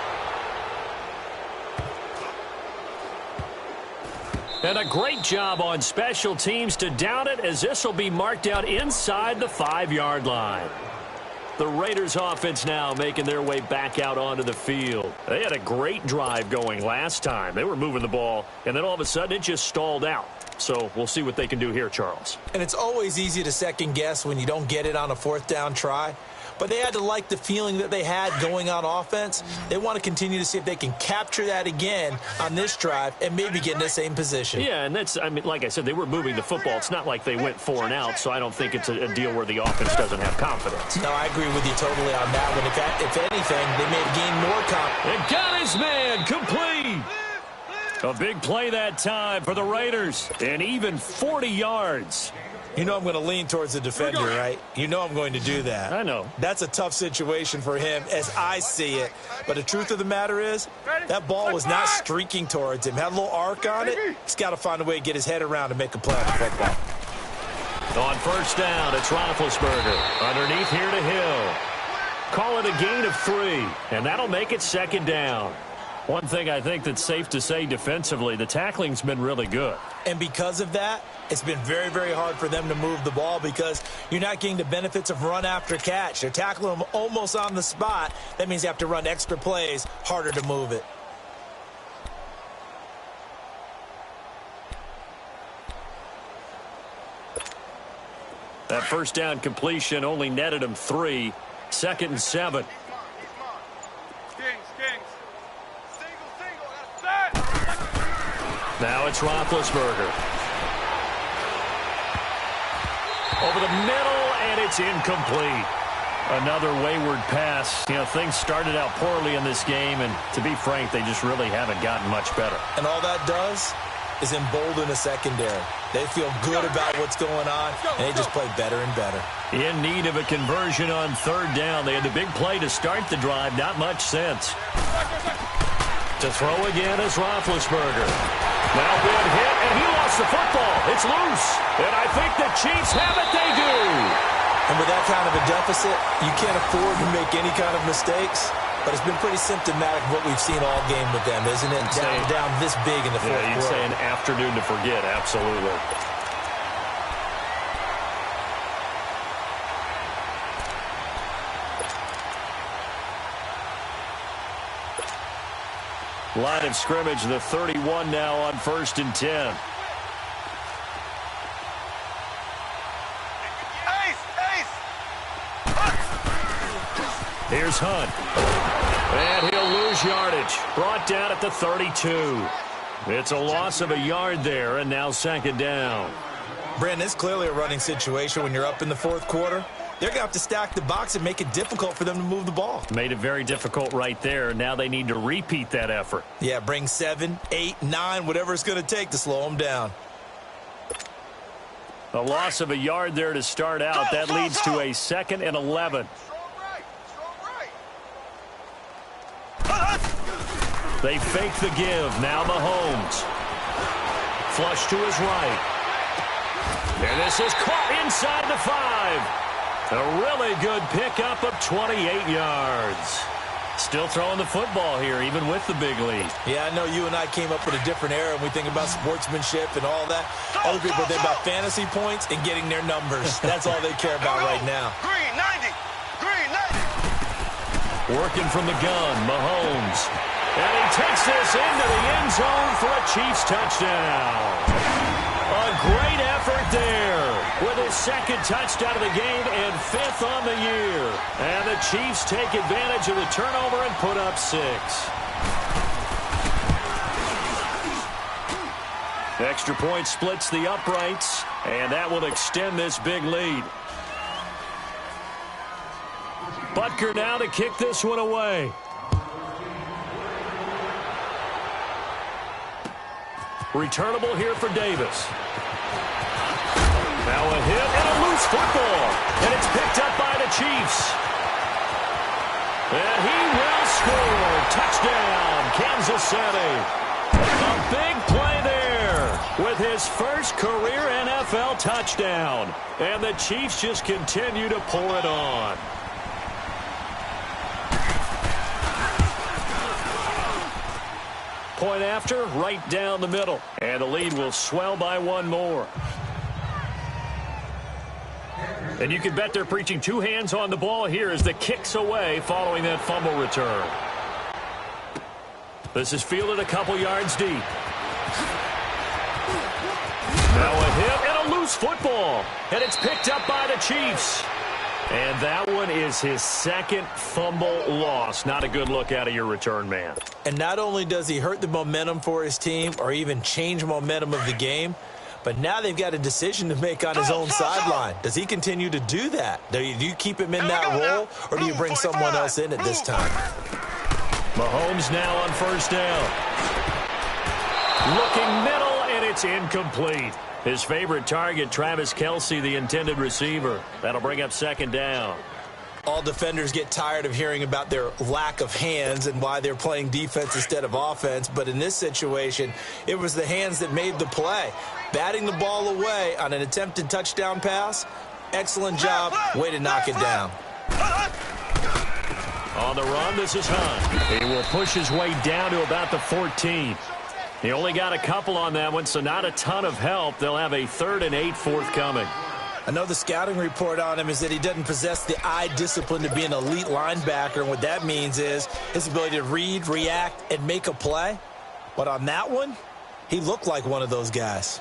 And a great job on special teams to down it, as this will be marked out inside the 5-yard line. The Raiders offense now making their way back out onto the field. They had a great drive going last time. They were moving the ball, and then all of a sudden it just stalled out. So we'll see what they can do here, Charles. And it's always easy to second guess when you don't get it on a fourth down try. But they had to like the feeling that they had going on offense. They want to continue to see if they can capture that again on this drive and maybe get in the same position. Yeah, and that's, I mean, like I said, they were moving the football. It's not like they went 4 and out, so I don't think it's a deal where the offense doesn't have confidence. No, I agree with you totally on that one. If anything, they may have gained more confidence. And got his man complete. A big play that time for the Raiders, and even 40 yards. You know I'm going to lean towards the defender, right? You know I'm going to do that. I know. That's a tough situation for him as I see it. But the truth of the matter is, that ball was not streaking towards him. Had a little arc on it. He's got to find a way to get his head around and make a play on the football. On first down, it's Roethlisberger. Underneath here to Hill. Call it a gain of 3, and that'll make it second down. One thing I think that's safe to say defensively, the tackling's been really good. And because of that, it's been very, very hard for them to move the ball because you're not getting the benefits of run after catch. They're tackling them almost on the spot. That means you have to run extra plays, harder to move it. That first down completion only netted him 3. 2nd and 7. Now it's Roethlisberger. Over the middle, and it's incomplete. Another wayward pass. You know, things started out poorly in this game, and to be frank, they just really haven't gotten much better. And all that does is embolden the secondary. They feel good about what's going on, and they just play better and better. In need of a conversion on third down. They had the big play to start the drive. Not much sense. To throw again is Roethlisberger. Now good hit, and he lost the football. It's loose. And I think the Chiefs have it. They do. And with that kind of a deficit, you can't afford to make any kind of mistakes. But it's been pretty symptomatic of what we've seen all game with them, isn't it? Down this big in the fourth quarter. Yeah, you'd say an afternoon to forget. Absolutely. Line of scrimmage, the 31 now on 1st and 10. Here's Hunt. And he'll lose yardage. Brought down at the 32. It's a loss of a yard there, and now 2nd down. Brandon, it's clearly a running situation when you're up in the fourth quarter. They're going to have to stack the box and make it difficult for them to move the ball. Made it very difficult right there. Now they need to repeat that effort. Yeah, bring 7, 8, 9, whatever it's going to take to slow them down. A loss of a yard there to start out. That leads to a 2nd and 11. They fake the give. Now Mahomes. Flush to his right. And this is caught inside the 5. A really good pickup of 28 yards. still throwing the football here, even with the big lead. Yeah, I know you and I came up with a different era, and we think about sportsmanship and all that. Other people think about fantasy points and getting their numbers. That's all they care about right now. Green 90. Green 90. Working from the gun, Mahomes. And he takes this into the end zone for a Chiefs touchdown. A great effort there with his second touchdown of the game and 5th on the year. And the Chiefs take advantage of the turnover and put up 6. Extra point splits the uprights, and that will extend this big lead. Butker now to kick this one away. Returnable here for Davis. Now a hit and a loose football. And it's picked up by the Chiefs. And he will score. Touchdown, Kansas City. A big play there with his first career NFL touchdown. And the Chiefs just continue to pour it on. Point after, right down the middle. And the lead will swell by 1 more. And you can bet they're preaching 2 hands on the ball here as the kick's away following that fumble return. This is fielded a couple yards deep. Now a hit and a loose football. And it's picked up by the Chiefs. And that one is his second fumble loss. Not a good look out of your return man. And not only does he hurt the momentum for his team or even change momentum of the game, but now they've got a decision to make on his own sideline. Does he continue to do that? Do you keep him in that role, or do you bring someone else in at this time? Mahomes now on first down. Looking middle, and it's incomplete. His favorite target, Travis Kelce, the intended receiver. That'll bring up second down. All defenders get tired of hearing about their lack of hands and why they're playing defense instead of offense. But in this situation, it was the hands that made the play. Batting the ball away on an attempted touchdown pass, excellent job. Way to knock it down. On the run, this is Hunt. He will push his way down to about the 14. He only got a couple on that one, so not a ton of help. They'll have a 3rd and 8 forthcoming. I know the scouting report on him is that he doesn't possess the eye discipline to be an elite linebacker, and what that means is his ability to read, react, and make a play. But on that one, he looked like one of those guys.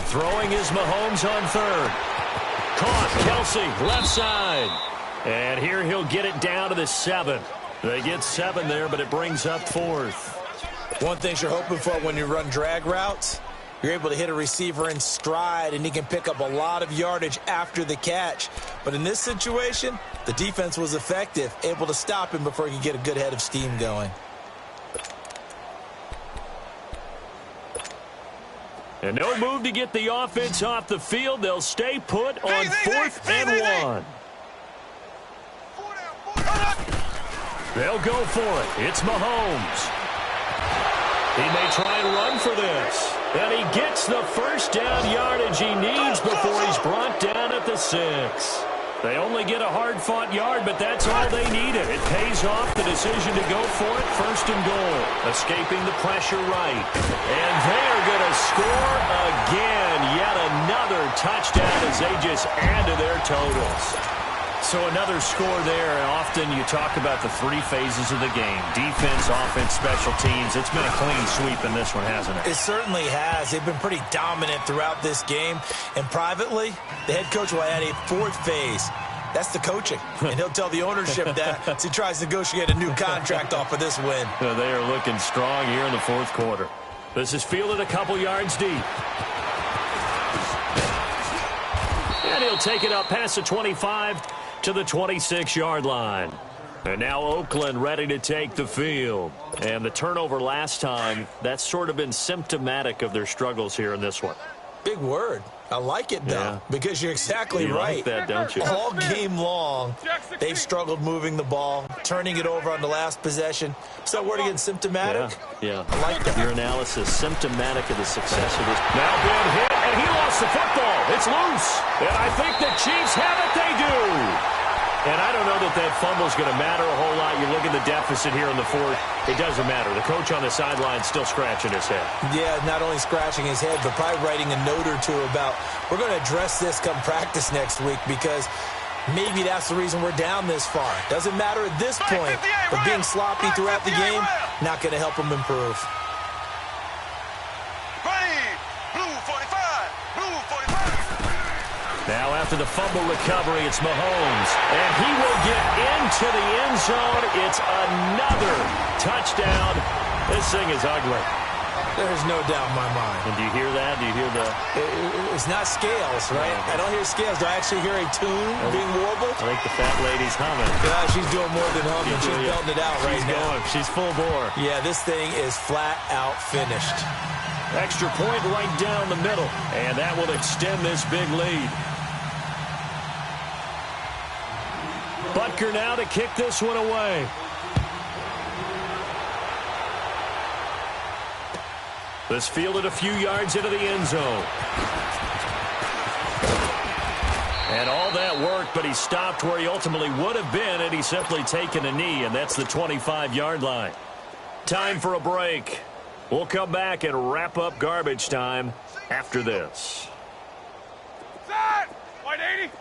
Throwing is Mahomes on 3rd. Caught, Kelce, left side. And here he'll get it down to the 7. They get 7 there, but it brings up 4th. One thing you're hoping for when you run drag routes, you're able to hit a receiver in stride, and he can pick up a lot of yardage after the catch. But in this situation, the defense was effective, able to stop him before he could get a good head of steam going. And no move to get the offense off the field. They'll stay put on 4th and 1. They'll go for it. It's Mahomes. He may try and run for this. And he gets the first down yardage he needs before he's brought down at the 6. They only get a hard-fought yard, but that's all they needed. It pays off the decision to go for it, 1st and goal. Escaping the pressure right. And they're going to score again. Yet another touchdown as they just add to their totals. So another score there. Often you talk about the 3 phases of the game. Defense, offense, special teams. It's been a clean sweep in this one, hasn't it? It certainly has. They've been pretty dominant throughout this game. And privately, the head coach will add a 4th phase. That's the coaching. And he'll tell the ownership that as he tries to negotiate a new contract off of this win. They are looking strong here in the 4th quarter. This is fielded a couple yards deep. And he'll take it up past the 25 to the 26-yard line. And now Oakland ready to take the field. And the turnover last time, that's sort of been symptomatic of their struggles here in this one. Big word. I like it, though, because you're exactly right. Like that, don't you? All game long, they've struggled moving the ball, turning it over on the last possession. So word again, symptomatic? Yeah. I like that. Your analysis, symptomatic of the success of this. Now big hit, and he lost the football. It's loose. And I think the Chiefs have it. They do. And I don't know that fumble's going to matter a whole lot. You look at the deficit here in the fourth. It doesn't matter. The coach on the sideline still scratching his head. Yeah, not only scratching his head, but probably writing a note or two about, we're going to address this come practice next week because maybe that's the reason we're down this far. Doesn't matter at this point, but being sloppy throughout the game, not going to help them improve. Now after the fumble recovery, it's Mahomes. And he will get into the end zone. It's another touchdown. This thing is ugly. There's no doubt in my mind. And do you hear that? Do you hear the... It's not scales, right? I don't hear scales. Do I actually hear a tune being warbled? I think the fat lady's humming. Yeah, she's doing more than humming. She's belting it out right now. She's going. She's full bore. Yeah, this thing is flat out finished. Extra point right down the middle. And that will extend this big lead. Butker now to kick this one away. This fielded a few yards into the end zone. And all that worked, but he stopped where he ultimately would have been had he simply taken a knee, and that's the 25-yard line. Time for a break. We'll come back and wrap up garbage time after this. Set! White 80.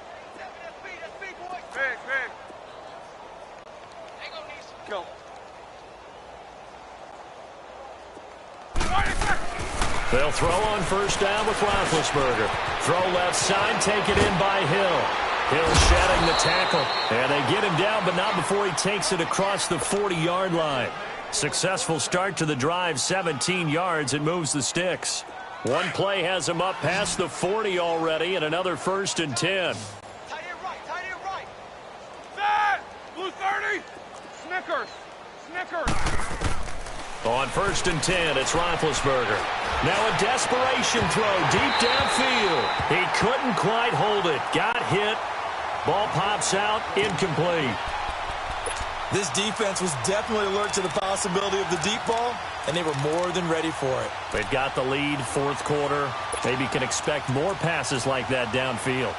Big. Go. They'll throw on first down with Roethlisberger. Throw left side, take it in by Hill. Hill shedding the tackle. And they get him down, but not before he takes it across the 40-yard line. Successful start to the drive, 17 yards, and moves the sticks. One play has him up past the 40 already, and another 1st and 10. Tight end right. Set! Blue 30. Snickers. On 1st and 10, it's Roethlisberger. Now a desperation throw deep downfield. He couldn't quite hold it. Got hit. Ball pops out. Incomplete. This defense was definitely alert to the possibility of the deep ball, and they were more than ready for it. They've got the lead, fourth quarter. Maybe can expect more passes like that downfield.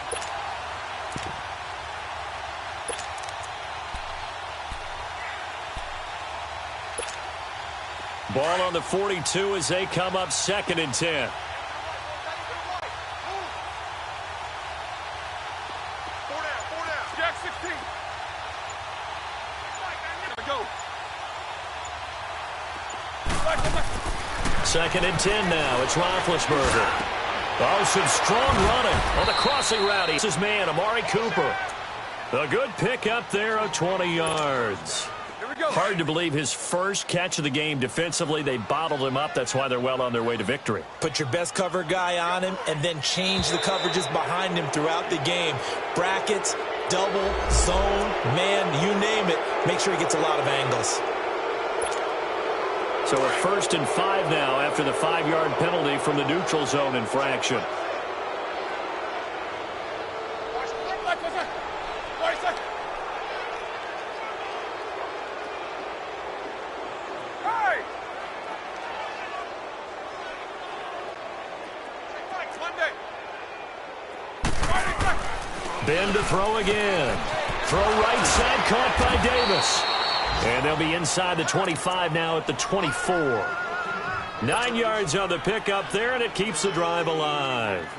Ball on the 42 as they come up 2nd and 10. Four down. Jack 16. Go. 2nd and 10 now. It's Roethlisberger. Oh, some strong running on the crossing route. He's his man, Amari Cooper. A good pick up there of 20 yards. Hard to believe his first catch of the game defensively. They bottled him up. That's why they're well on their way to victory. Put your best cover guy on him and then change the coverages behind him throughout the game. Brackets, double, zone, man, you name it. Make sure he gets a lot of angles. So a 1st and 5 now after the 5-yard penalty from the neutral zone infraction. Ben to throw again. Throw right side, caught by Davis. And they'll be inside the 25 now at the 24. 9 yards on the pickup there, and it keeps the drive alive.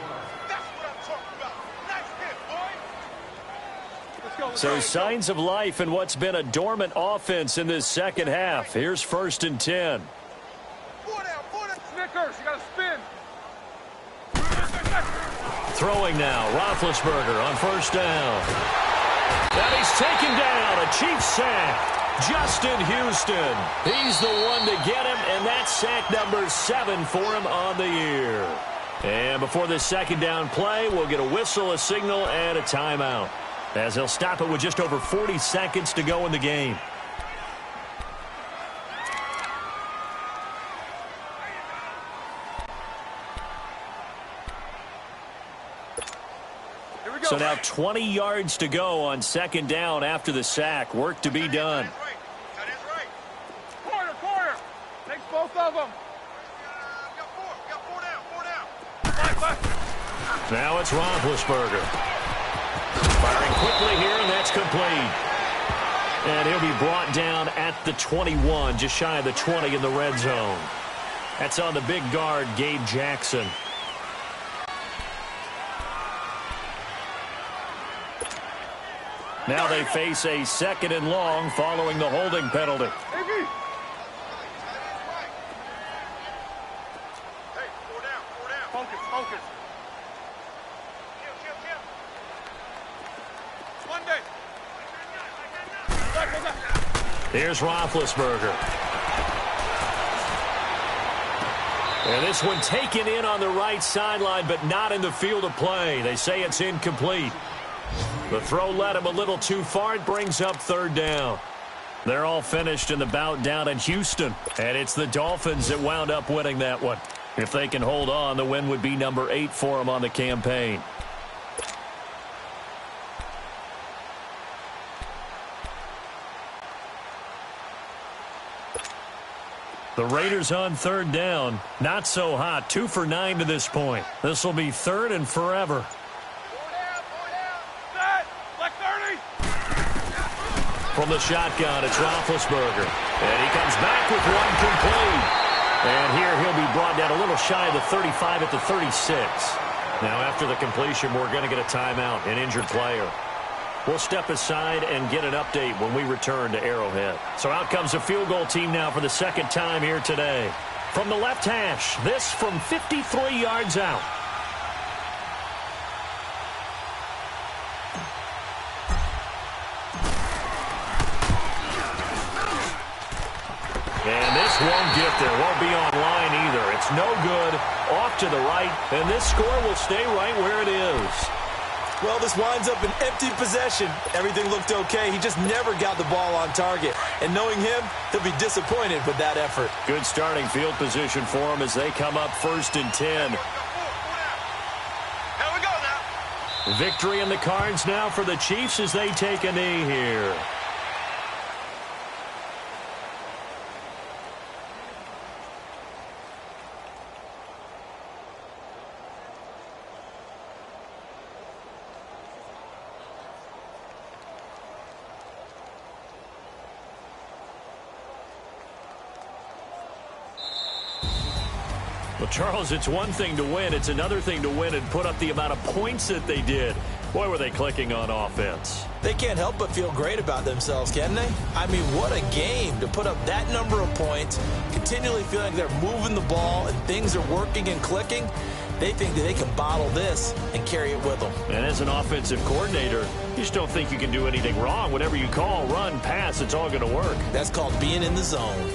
So signs of life in what's been a dormant offense in this second half. Here's 1st and 10. Snickers, you got to spin. Throwing now, Roethlisberger on first down. And he's taken down, a Chiefs sack. Justin Houston, he's the one to get him, and that's sack number 7 for him on the year. And before this second down play, we'll get a whistle, a signal, and a timeout, as they'll stop it with just over 40 seconds to go in the game. So now 20 yards to go on second down after the sack. Work to be done. Corner. Takes both of them. Got four down. Now it's Roethlisberger. Firing quickly here, and that's complete. And he'll be brought down at the 21, just shy of the 20 in the red zone. That's on the big guard, Gabe Jackson. Now they face a 2nd and long following the holding penalty. Hey, 4 down. Focus. Kill. Monday. Here's Roethlisberger. And this one taken in on the right sideline, but not in the field of play. They say it's incomplete. The throw led him a little too far. It brings up 3rd down. They're all finished in the bout down in Houston. And it's the Dolphins that wound up winning that one. If they can hold on, the win would be number 8 for them on the campaign. The Raiders on 3rd down. Not so hot. 2 for 9 to this point. This will be 3rd and forever. 4 down. Set. Like 30. From the shotgun, it's Roethlisberger. And he comes back with one complete. And here he'll be brought down a little shy of the 35 at the 36. Now after the completion, we're going to get a timeout, an injured player. We'll step aside and get an update when we return to Arrowhead. So out comes the field goal team now for the 2nd time here today. From the left hash, this from 53 yards out. And this won't get there. Won't be online either. It's no good. Off to the right. And this score will stay right where it is. Well, this winds up an empty possession. Everything looked okay. He just never got the ball on target. And knowing him, he'll be disappointed with that effort. Good starting field position for him as they come up 1st and 10. Here we go now. Victory in the cards now for the Chiefs as they take a knee here. Well, Charles, it's one thing to win. It's another thing to win and put up the amount of points that they did. Boy, were they clicking on offense. They can't help but feel great about themselves, can they? I mean, what a game to put up that number of points, continually feeling they're moving the ball and things are working and clicking. They think that they can bottle this and carry it with them. And as an offensive coordinator, you just don't think you can do anything wrong. Whatever you call, run, pass, it's all going to work. That's called being in the zone.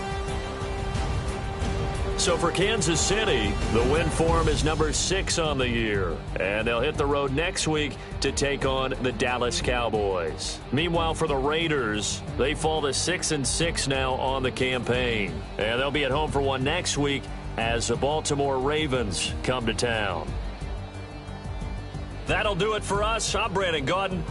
So for Kansas City, the win for them is number 6 on the year. And they'll hit the road next week to take on the Dallas Cowboys. Meanwhile, for the Raiders, they fall to 6-6 now on the campaign. And they'll be at home for one next week as the Baltimore Ravens come to town. That'll do it for us. I'm Brandon Gaudin.